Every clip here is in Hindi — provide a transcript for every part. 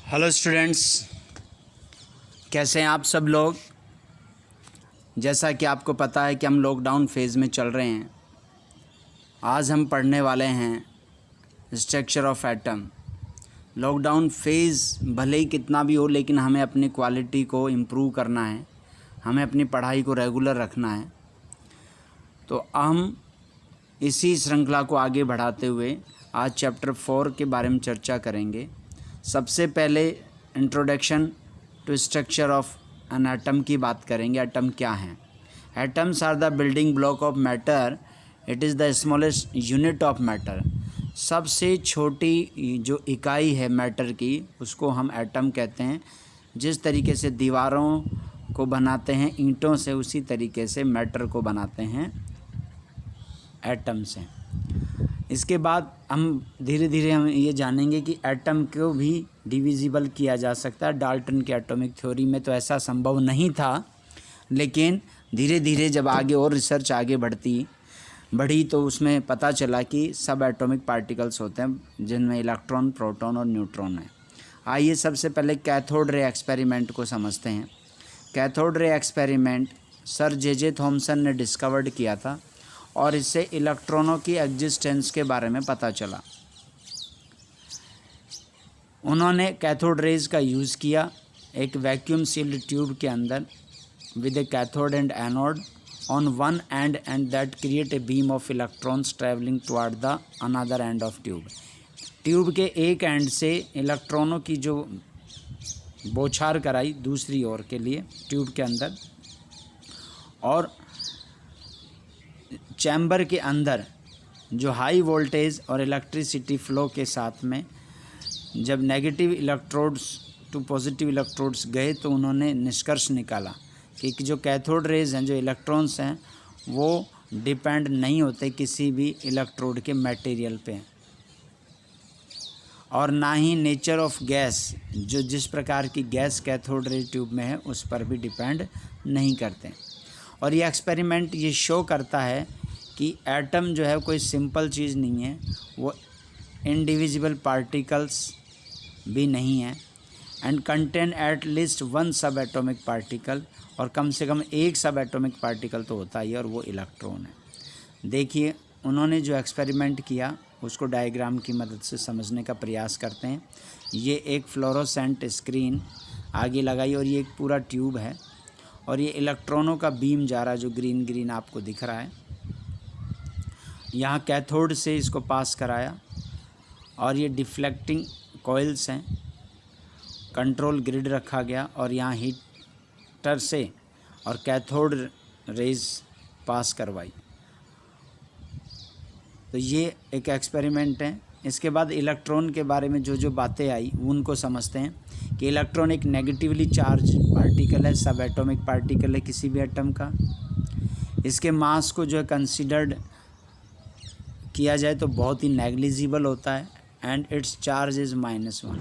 हेलो स्टूडेंट्स, कैसे हैं आप सब लोग। जैसा कि आपको पता है कि हम लॉकडाउन फेज़ में चल रहे हैं। आज हम पढ़ने वाले हैं structure of atom. Lockdown phase भले ही कितना भी हो, लेकिन हमें अपनी क्वालिटी को इम्प्रूव करना है, हमें अपनी पढ़ाई को रेगुलर रखना है। तो हम इसी श्रृंखला को आगे बढ़ाते हुए आज चैप्टर 4 के बारे में चर्चा करेंगे। सबसे पहले introduction to structure of an atom की बात करेंगे। एटम क्या हैं? Atoms are the building block of matter. It is the smallest unit of matter. सबसे छोटी जो इकाई है मैटर की, उसको हम एटम कहते हैं। जिस तरीके से दीवारों को बनाते हैं ईंटों से, उसी तरीके से मैटर को बनाते हैं एटम से। इसके बाद हम धीरे धीरे हम ये जानेंगे कि एटम को भी डिविजिबल किया जा सकता है। डाल्टन की एटॉमिक थ्योरी में तो ऐसा संभव नहीं था, लेकिन धीरे धीरे जब आगे और रिसर्च आगे बढ़ी तो उसमें पता चला कि सब एटॉमिक पार्टिकल्स होते हैं जिनमें इलेक्ट्रॉन, प्रोटॉन और न्यूट्रॉन है। आइए सबसे पहले कैथोड रे एक्सपेरिमेंट को समझते हैं। Cathode ray experiment sir J Thomson ने डिस्कवर्ड किया था और इससे इलेक्ट्रॉनों की एग्जिस्टेंस के बारे में पता चला। उन्होंने कैथोड रेज का यूज़ किया एक वैक्यूम सील्ड ट्यूब के अंदर with A cathode and anode on one and that create a beam of electrons travelling toward the another end of tube. Tube के एक एंड से इलेक्ट्रॉनों की जो बौछार कराई दूसरी ओर के लिए ट्यूब के अंदर, और चैम्बर के अंदर जो हाई वोल्टेज और इलेक्ट्रिसिटी फ्लो के साथ में जब negative electrodes to positive electrodes गए, तो उन्होंने निष्कर्ष निकाला कि जो कैथोड रेज हैं, जो इलेक्ट्रॉन्स हैं, वो डिपेंड नहीं होते किसी भी इलेक्ट्रोड के मटेरियल पे, और ना ही नेचर ऑफ गैस, जो जिस प्रकार की गैस कैथोड रे ट्यूब में है उस पर भी डिपेंड नहीं करते। और ये एक्सपेरिमेंट ये शो करता है कि एटम जो है कोई सिंपल चीज़ नहीं है, वो इंडिविजुअल पार्टिकल्स भी नहीं है, and contain at least one सब एटॉमिक पार्टिकल, और कम से कम एक सब एटॉमिक पार्टिकल तो होता ही है, और वो इलेक्ट्रॉन है। देखिए, उन्होंने जो एक्सपेरिमेंट किया उसको डायग्राम की मदद से समझने का प्रयास करते हैं। ये एक फ्लोरोसेंट स्क्रीन आगे लगाई और ये एक पूरा ट्यूब है, और ये इलेक्ट्रॉनों का बीम जा रहा है जो ग्रीन ग्रीन आपको दिख रहा है। यहाँ कैथोड से इसको पास कराया, और ये डिफ्लेक्टिंग कॉइल्स हैं, कंट्रोल ग्रिड रखा गया, और यहाँ हीटर से और कैथोड रेज पास करवाई। तो ये एक एक्सपेरिमेंट है। इसके बाद इलेक्ट्रॉन के बारे में जो जो बातें आई उनको समझते हैं कि इलेक्ट्रॉन एक नेगेटिवली चार्ज पार्टिकल है, सब एटॉमिक पार्टिकल है किसी भी एटम का। इसके मास को जो है कंसिडर्ड किया जाए तो बहुत ही नेग्लिजिबल होता है, एंड इट्स चार्ज इज़ -1,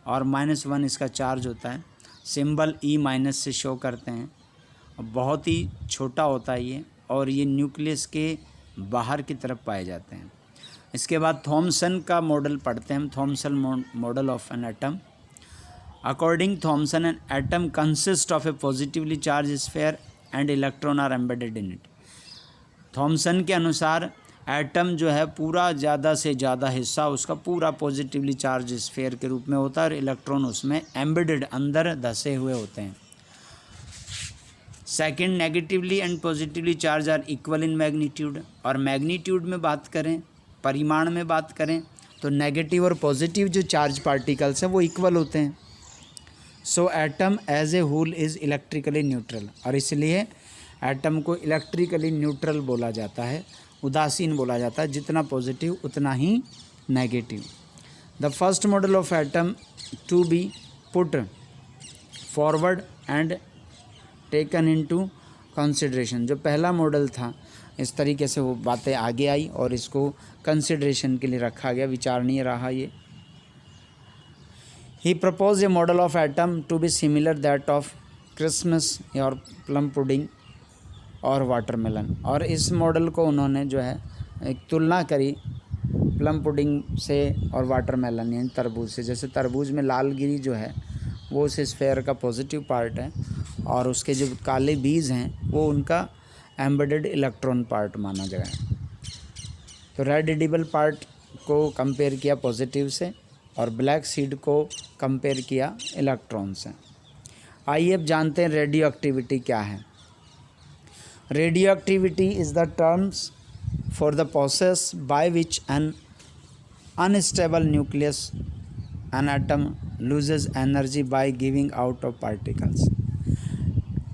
और -1 इसका चार्ज होता है। सिंबल E- से शो करते हैं। बहुत ही छोटा होता है ये, और ये न्यूक्लियस के बाहर की तरफ पाए जाते हैं। इसके बाद थॉमसन का मॉडल पढ़ते हैं हम, Thomson model of an atom. According Thomson, an atom consist of a positively charge sphere and electron are embedded in it. Thomson के अनुसार एटम जो है पूरा ज़्यादा से ज़्यादा हिस्सा उसका पूरा पॉजिटिवली चार्ज स्फीयर के रूप में होता है, और इलेक्ट्रॉन उसमें एम्बेडेड अंदर धसे हुए होते हैं। Second, negatively and positively charge are equal in magnitude. और मैग्नीट्यूड में बात करें, परिमाण में बात करें, तो नेगेटिव और पॉजिटिव जो चार्ज पार्टिकल्स हैं वो इक्वल होते हैं। So atom as a whole is electrically neutral, और इसलिए एटम को इलेक्ट्रिकली न्यूट्रल बोला जाता है, उदासीन बोला जाता है, जितना पॉजिटिव उतना ही negative. The first model of atom to be put forward and taken into consideration, जो पहला मॉडल था, इस तरीके से वो बातें आगे आई और इसको कंसिडरेशन के लिए रखा गया, विचारणीय रहा ये। He propose a model of atom to be similar that of Christmas और प्लम पुडिंग और वाटरमेलन, और इस मॉडल को उन्होंने जो है एक तुलना करी प्लम पुडिंग से और वाटरमेलन यानी तरबूज से। जैसे तरबूज में लालगिरी जो है वो उस स्फेयर का पॉजिटिव पार्ट है और उसके जो काले बीज हैं वो उनका एम्बेडेड इलेक्ट्रॉन पार्ट माना गया है। तो रेड एडिबल पार्ट को कंपेयर किया पॉजिटिव से और ब्लैक सीड को कंपेयर किया इलेक्ट्रॉन से। आइए अब जानते हैं रेडियो एक्टिविटी क्या है। Radio activity is the terms for the process by which N unstable nucleus an atom loses energy by giving out of particles.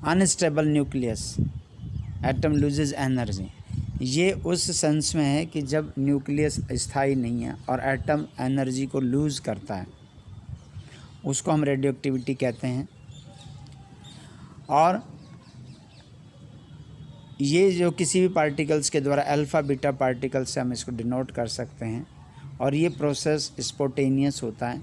Unstable nucleus atom loses energy, ये उस सेंस में है कि जब न्यूक्लियस स्थायी नहीं है और एटम एनर्जी को लूज़ करता है, उसको हम रेडियो एक्टिविटी कहते हैं। और ये जो किसी भी पार्टिकल्स के द्वारा अल्फ़ा बीटा पार्टिकल्स से हम इसको डिनोट कर सकते हैं और ये प्रोसेस स्पॉन्टेनियस होता है।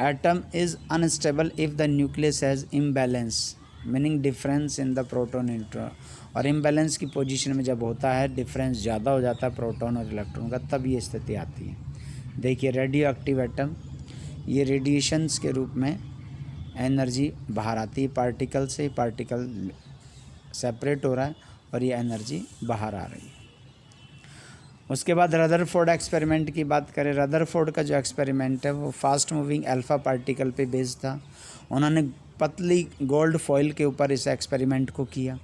Atom is unstable if the nucleus has imbalance meaning difference in the proton neutron, और इम्बैलेंस की पोजीशन में जब होता है, डिफरेंस ज़्यादा हो जाता है प्रोटॉन और इलेक्ट्रॉन का, तब ये स्थिति आती है। देखिए रेडियो एक्टिव एटम ये रेडिएशंस के रूप में एनर्जी बाहर आती है पार्टिकल से, पार्टिकल सेपरेट हो रहा है और ये एनर्जी बाहर आ रही है। उसके बाद रदरफोर्ड एक्सपेरिमेंट की बात करें। रदरफोर्ड का जो एक्सपेरिमेंट है वो फास्ट मूविंग अल्फ़ा पार्टिकल पे बेस्ड था। उन्होंने पतली गोल्ड फॉइल के ऊपर इस एक्सपेरिमेंट को किया।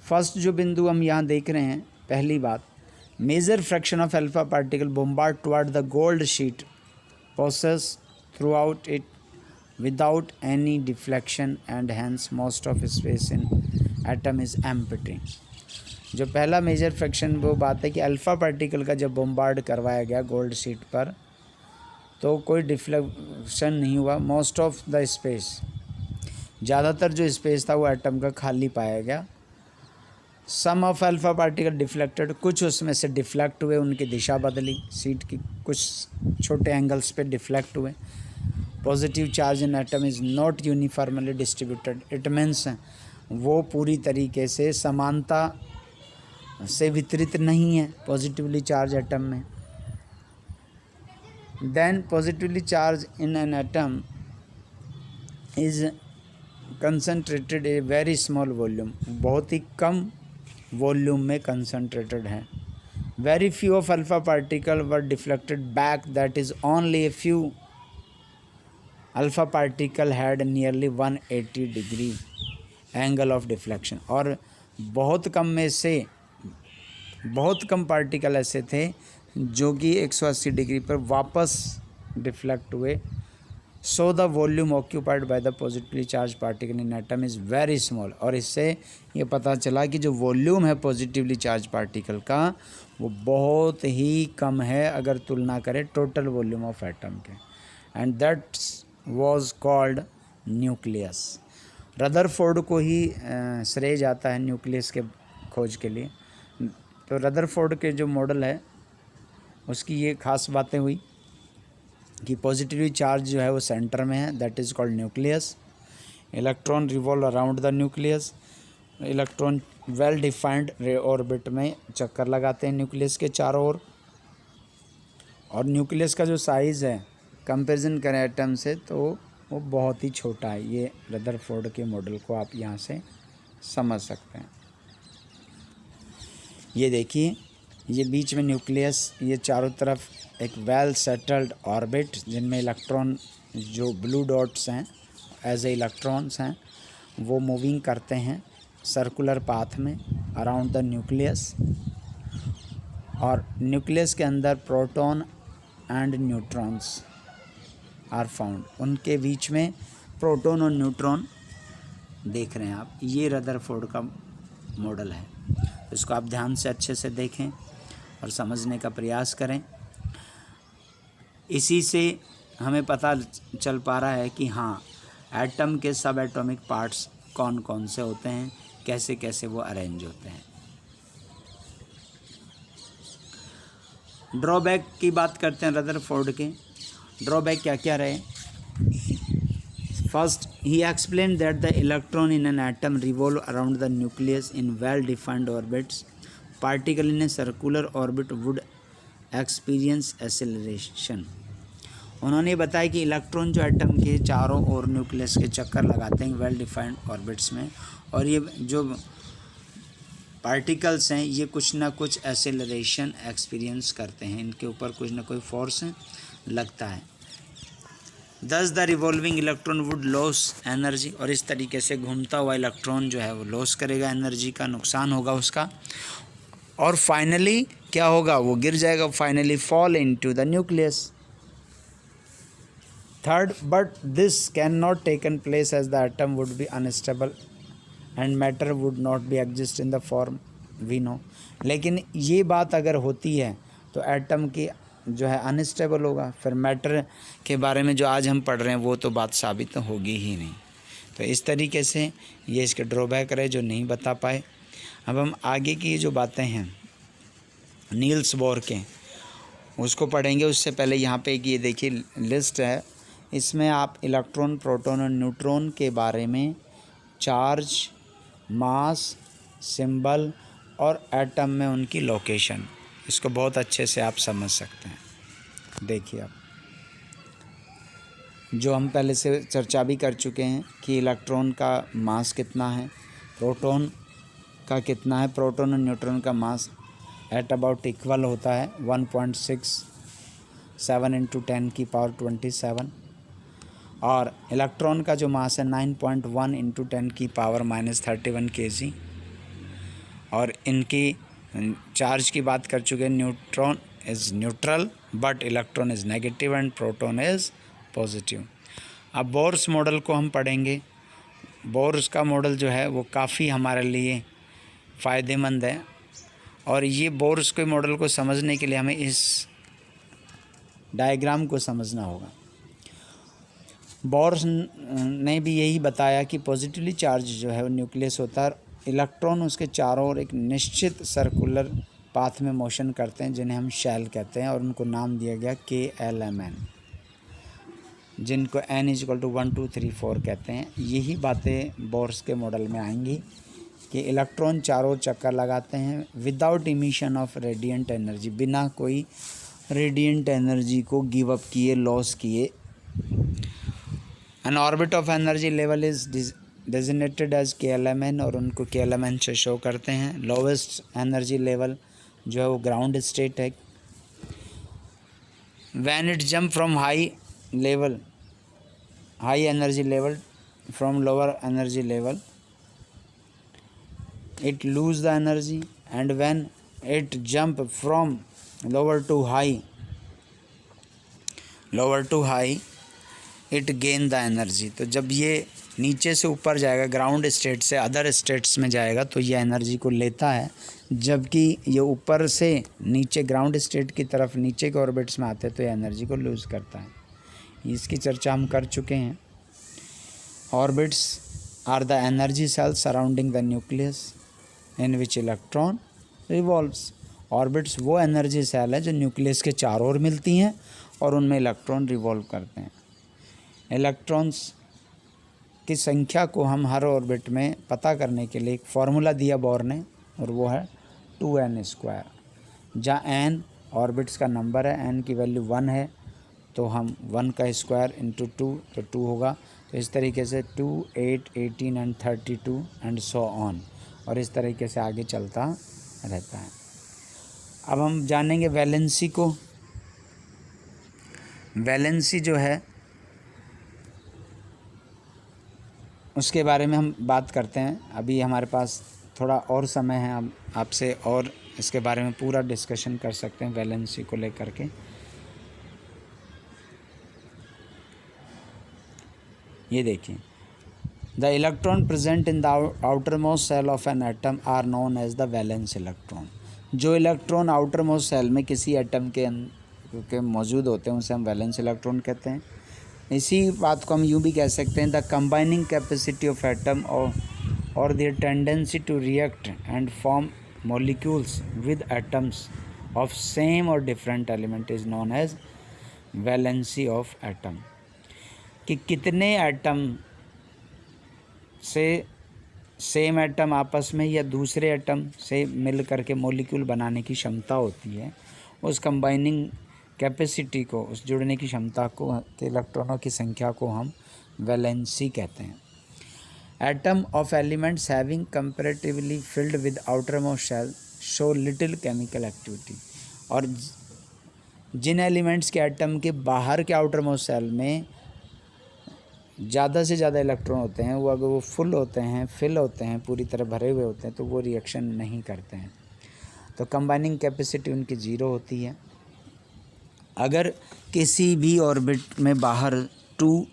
फर्स्ट जो बिंदु हम यहाँ देख रहे हैं, पहली बात, major fraction of alpha particle bombard toward the gold sheet process throughout it without any deflection and hence most of space in atom is empty. जो पहला मेजर फ्रैक्शन वो बात है कि अल्फ़ा पार्टिकल का जब बोम्बार्ड करवाया गया गोल्ड शीट पर तो कोई डिफ्लेक्शन नहीं हुआ। मोस्ट ऑफ द स्पेस, ज़्यादातर जो स्पेस था वो एटम का खाली पाया गया। सम ऑफ अल्फ़ा पार्टिकल डिफ्लेक्टेड, कुछ उसमें से डिफ्लेक्ट हुए, उनकी दिशा बदली, सीट की कुछ छोटे एंगल्स पे डिफ्लेक्ट हुए। Positive charge in atom is not uniformly distributed, it means वो पूरी तरीके से समानता से वितरित नहीं है पॉजिटिवली चार्ज एटम में। Then positively charge in an atom is concentrated a very small volume, बहुत ही कम वॉल्यूम में कंसनट्रेटेड है। Very few of alpha particle were deflected back, that is only a few alpha particle had nearly 180 degree angle of deflection, और बहुत कम में से बहुत कम पार्टिकल ऐसे थे जो कि 180 डिग्री पर वापस डिफ्लेक्ट हुए। So the volume occupied by the positively charge particle in atom is very small, और इससे ये पता चला कि जो वॉल्यूम है पॉजिटिवली चार्ज पार्टिकल का वो बहुत ही कम है अगर तुलना करें टोटल वॉल्यूम ऑफ एटम के, and that was called nucleus. Rutherford को ही श्रेय जाता है न्यूक्लियस के खोज के लिए। तो रदरफोर्ड के जो मॉडल है उसकी ये खास बातें हुई कि पॉजिटिवली चार्ज जो है वो सेंटर में है, that is called nucleus. Electron revolve around the nucleus, electron well defined orbit में चक्कर लगाते हैं न्यूक्लियस के चारों ओर। और न्यूक्लियस का जो साइज़ है कंपैरिजन करें एटम से तो वो बहुत ही छोटा है। ये रदरफोर्ड के मॉडल को आप यहाँ से समझ सकते हैं। ये देखिए, ये बीच में न्यूक्लियस, ये चारों तरफ एक वेल सेटल्ड ऑर्बिट जिनमें इलेक्ट्रॉन जो ब्लू डॉट्स हैं एज ए इलेक्ट्रॉन्स हैं वो मूविंग करते हैं सर्कुलर पाथ में अराउंड द न्यूक्लियस। और न्यूक्लियस के अंदर proton and neutrons are found, उनके बीच में प्रोटॉन और न्यूट्रॉन देख रहे हैं आप। ये रदरफोर्ड का मॉडल है, इसको आप ध्यान से अच्छे से देखें और समझने का प्रयास करें। इसी से हमें पता चल पा रहा है कि हाँ, एटम के सब एटॉमिक पार्ट्स कौन कौन से होते हैं, कैसे कैसे वो अरेंज होते हैं। ड्रॉबैक की बात करते हैं रदरफोर्ड के। ड्रॉबैक क्या क्या रहे? First, he explained that the electron in an atom revolve around the nucleus in well-defined orbits. Particle in a circular orbit would experience acceleration. उन्होंने बताया कि इलेक्ट्रॉन जो एटम के चारों ओर न्यूक्लियस के चक्कर लगाते हैं वेल डिफाइंड ऑर्बिट्स में, और ये जो पार्टिकल्स हैं ये कुछ ना कुछ एसेलरेशन एक्सपीरियंस करते हैं, इनके ऊपर कुछ ना कोई फोर्स लगता है। दस the revolving electron would loss energy, और इस तरीके से घूमता हुआ इलेक्ट्रॉन जो है वो लॉस करेगा एनर्जी का, नुकसान होगा उसका, और फाइनली क्या होगा, वो गिर जाएगा, finally fall into the nucleus. Third, but this can not taken place as the atom would be unstable and matter would not be exist in the form we know. लेकिन ये बात अगर होती है तो एटम की जो है अनस्टेबल होगा, फिर मैटर के बारे में जो आज हम पढ़ रहे हैं वो तो बात साबित तो होगी ही नहीं। तो इस तरीके से ये इसके ड्रॉबैक रहे जो नहीं बता पाए। अब हम आगे की जो बातें हैं नील्स बोर के उसको पढ़ेंगे। उससे पहले यहाँ पे एक ये देखिए लिस्ट है, इसमें आप इलेक्ट्रॉन, प्रोटॉन और न्यूट्रॉन के बारे में चार्ज, मास, सिंबल और एटम में उनकी लोकेशन, इसको बहुत अच्छे से आप समझ सकते हैं। देखिए अब जो हम पहले से चर्चा भी कर चुके हैं कि इलेक्ट्रॉन का मास कितना है, प्रोटॉन का कितना है। प्रोटॉन और न्यूट्रॉन का मास एट अबाउट इक्वल होता है 1.67 इंटू 10⁻27, और इलेक्ट्रॉन का जो मास है 9.1 इंटू 10⁻31 kg। और इनकी चार्ज की बात कर चुके हैं, neutron is neutral but electron is negative and proton is positive. अब बोर्स मॉडल को हम पढ़ेंगे। बोर्स का मॉडल जो है वो काफ़ी हमारे लिए फ़ायदेमंद है, और ये बोर्स के मॉडल को समझने के लिए हमें इस डायग्राम को समझना होगा। बोर्स ने भी यही बताया कि पॉजिटिवली चार्ज जो है वो न्यूक्लियस होता है, इलेक्ट्रॉन उसके चारों ओर एक निश्चित सर्कुलर पाथ में मोशन करते हैं जिन्हें हम शेल कहते हैं, और उनको नाम दिया गया KLMN, जिनको n = 1 2 3 4 कहते हैं। यही बातें बोर्स के मॉडल में आएंगी कि इलेक्ट्रॉन चारों ओर चक्कर लगाते हैं without emission of radiant energy, बिना कोई रेडिएंट एनर्जी को गिव अप किए, लॉस किए। An orbit of energy level is designated as KLMN, और उनको KLMN से शो करते हैं। लोवेस्ट एनर्जी लेवल जो है वो ग्राउंड स्टेट है। When it jump from high energy level from lower energy level it lose the energy, and when it jump from lower to high it gain the energy। तो जब ये नीचे से ऊपर जाएगा, ग्राउंड स्टेट से अदर स्टेट्स में जाएगा, तो ये एनर्जी को लेता है, जबकि ये ऊपर से नीचे ग्राउंड स्टेट की तरफ नीचे के ऑर्बिट्स में आते हैं तो ये एनर्जी को लूज़ करता है। इसकी चर्चा हम कर चुके हैं। Orbits are the energy shells surrounding the nucleus in which electron revolves. Orbits वो एनर्जी सेल है जो न्यूक्लियस के चारों ओर मिलती हैं और उनमें इलेक्ट्रॉन रिवॉल्व करते हैं। इलेक्ट्रॉन्स की संख्या को हम हर ऑर्बिट में पता करने के लिए एक फार्मूला दिया बोर ने, और वो है 2n², जहाँ n ऑर्बिट्स का नंबर है, n की वैल्यू 1 है, तो हम 1 का स्क्वायर इंटू 2 तो 2 होगा। तो इस तरीके से 2, 8, 18 एंड 32 एंड सो ऑन, और इस तरीके से आगे चलता रहता है। अब हम जानेंगे वैलेंसी को। वैलेंसी जो है उसके बारे में हम बात करते हैं। अभी हमारे पास थोड़ा और समय है, हम आपसे और इसके बारे में पूरा डिस्कशन कर सकते हैं वैलेंसी को लेकर के। ये देखिए, the electron present in the outer most shell of an atom are known as the valence electron. जो इलेक्ट्रॉन आउटर मोस्ट सेल में किसी एटम के मौजूद होते हैं उसे हम वैलेंस इलेक्ट्रॉन कहते हैं। इसी बात को हम यूँ भी कह सकते हैं, the combining capacity of atom और their tendency to react and form molecules with atoms of same और different element is known as valency of atom. कि कितने एटम से सेम एटम आपस में या दूसरे एटम से मिल करके मॉलिक्यूल बनाने की क्षमता होती है, उस कंबाइनिंग कैपेसिटी को, उस जुड़ने की क्षमता को, के इलेक्ट्रॉनों की संख्या को हम वैलेंसी कहते हैं। Atom of elements having comparatively filled with outer most shell show little chemical activity. और जिन एलिमेंट्स के एटम के बाहर के आउटर मोस्ट शेल में ज़्यादा से ज़्यादा इलेक्ट्रॉन होते हैं, वो अगर वो फुल होते हैं, फिल होते हैं, पूरी तरह भरे हुए होते हैं, तो वो रिएक्शन नहीं करते हैं। तो कंबाइनिंग कैपेसिटी उनकी ज़ीरो होती है। अगर किसी भी ऑर्बिट में बाहर 2,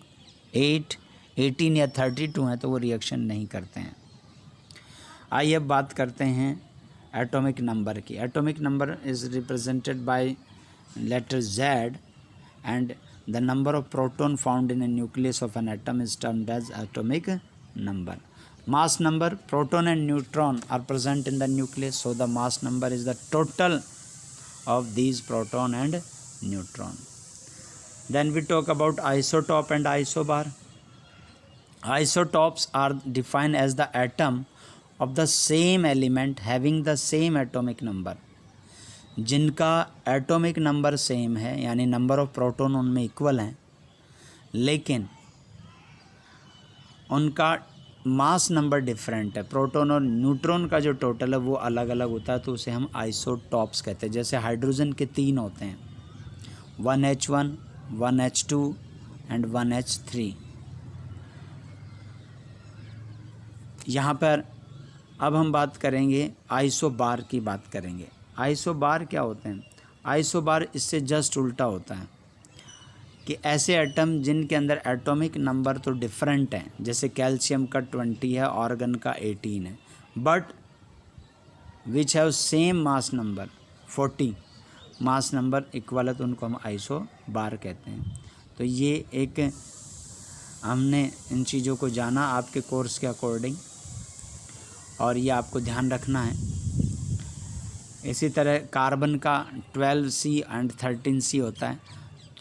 8, 18 या 32 हैं तो वो रिएक्शन नहीं करते हैं। आइए अब बात करते हैं एटॉमिक नंबर की। Atomic number is represented by letter Z and the number of proton found in a nucleus of an atom is termed as atomic number. Mass number, proton and neutron are present in the nucleus, so the mass number is the total of these proton and neutron. Then we talk about isotope and isobar. Isotopes are defined as the atom of the same element having the same atomic number. जिनका एटॉमिक नंबर सेम है, यानी नंबर ऑफ प्रोटॉन उनमें इक्वल हैं, लेकिन उनका मास नंबर डिफरेंट है। प्रोटॉन और न्यूट्रॉन का जो टोटल है वो अलग अलग होता है, तो उसे हम आइसोटॉप्स कहते हैं। जैसे हाइड्रोजन के 3 होते हैं, 1H1, 1H2 एंड 1H3। यहाँ पर अब हम बात करेंगे आइसोबार की बात करेंगे। आइसोबार क्या होते हैं? आइसोबार इससे जस्ट उल्टा होता है कि ऐसे एटम जिनके अंदर एटॉमिक नंबर तो डिफरेंट हैं, जैसे कैल्शियम का 20 है, ऑर्गन का 18 है, but which have same mass number 40, mass number equal है, तो उनको हम आइसोबार कहते हैं। तो ये एक हमने इन चीज़ों को जाना आपके कोर्स के अकॉर्डिंग, और ये आपको ध्यान रखना है। इसी तरह कार्बन का 12C एंड 13C होता है,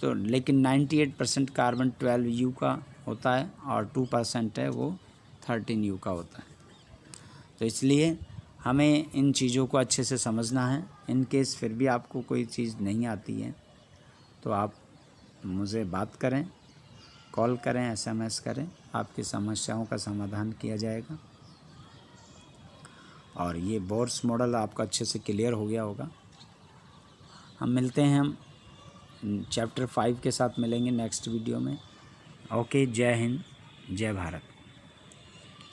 तो लेकिन 98% कार्बन 12U का होता है और 2% है वो 13U का होता है। तो इसलिए हमें इन चीज़ों को अच्छे से समझना है। इन केस फिर भी आपको कोई चीज़ नहीं आती है तो आप मुझे बात करें, कॉल करें, SMS करें, आपकी समस्याओं का समाधान किया जाएगा। और ये बोर्स मॉडल आपका अच्छे से क्लियर हो गया होगा। हम मिलते हैं, हम चैप्टर 5 के साथ मिलेंगे नेक्स्ट वीडियो में। ओके, जय हिंद, जय भारत।